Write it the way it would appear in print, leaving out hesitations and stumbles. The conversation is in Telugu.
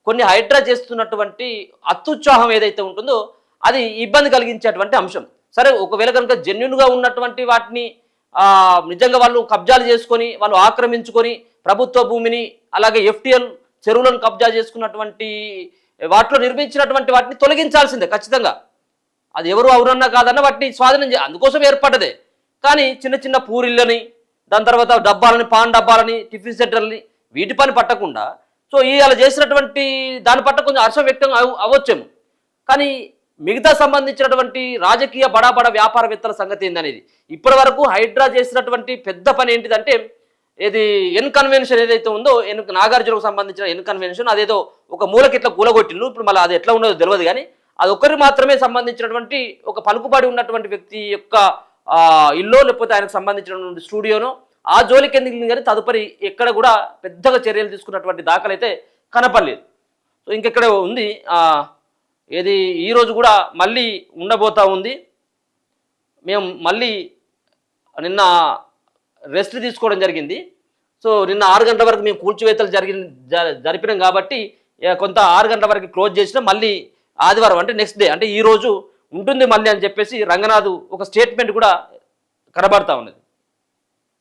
కొన్ని హైడ్రా చేస్తున్నటువంటి అత్యుత్సాహం ఏదైతే ఉంటుందో అది ఇబ్బంది కలిగించేటువంటి అంశం. సరే ఒకవేళ కనుక జెన్యున్గా ఉన్నటువంటి వాటిని నిజంగా వాళ్ళు కబ్జాలు చేసుకొని వాళ్ళు ఆక్రమించుకొని ప్రభుత్వ భూమిని అలాగే ఎఫ్టీఎల్ చెరువులను కబ్జా చేసుకున్నటువంటి వాటిలో నిర్మించినటువంటి వాటిని తొలగించాల్సిందే ఖచ్చితంగా. అది ఎవరు అవునన్నా కాదన్న వాటిని స్వాధీనం అందుకోసం ఏర్పడ్డదే. కానీ చిన్న చిన్న పూరిళ్ళని దాని తర్వాత డబ్బాలని పాన్ డబ్బాలని టిఫిన్ సెంటర్లని వీటి పని పట్టకుండా సో అలా చేసినటువంటి దాని పట్ల కొంచెం హర్షం వ్యక్తం అవ్వచ్చేమో. కానీ మిగతా సంబంధించినటువంటి రాజకీయ బడా వ్యాపారవేత్తల సంగతి ఏందనేది ఇప్పటి వరకు హైడ్రా చేసినటువంటి పెద్ద పని ఏంటిదంటే ఇది ఎన్ కన్వెన్షన్ ఏదైతే ఉందో నాగార్జునకు సంబంధించిన ఎన్ కన్వెన్షన్ అదేదో ఒక మూలకి ఇట్లా కూలగొట్టిల్లు. ఇప్పుడు మళ్ళీ అది ఎట్లా ఉన్నదో తెలియదు కానీ అది ఒక్కరికి మాత్రమే సంబంధించినటువంటి ఒక పలుకుబడి ఉన్నటువంటి వ్యక్తి యొక్క ఇల్లో లేకపోతే ఆయనకు సంబంధించినటువంటి స్టూడియోనో ఆ జోలికి ఎందుకు కానీ తదుపరి ఎక్కడ కూడా పెద్దగా చర్యలు తీసుకున్నటువంటి దాఖలైతే కనపడలేదు. సో ఇంకెక్కడ ఉంది ఏది ఈరోజు కూడా మళ్ళీ ఉండబోతా ఉంది. మేము మళ్ళీ నిన్న రెస్ట్ తీసుకోవడం జరిగింది. సో నిన్న 6 గంటల వరకు మేము కూల్చివేతలు జరిపినాం కాబట్టి కొంత 6 గంటల వరకు క్లోజ్ చేసినా మళ్ళీ ఆదివారం అంటే నెక్స్ట్ డే అంటే ఈరోజు ఉంటుంది మళ్ళీ అని చెప్పేసి రంగనాథ్ ఒక స్టేట్మెంట్ కూడా కనబడతా ఉన్నది.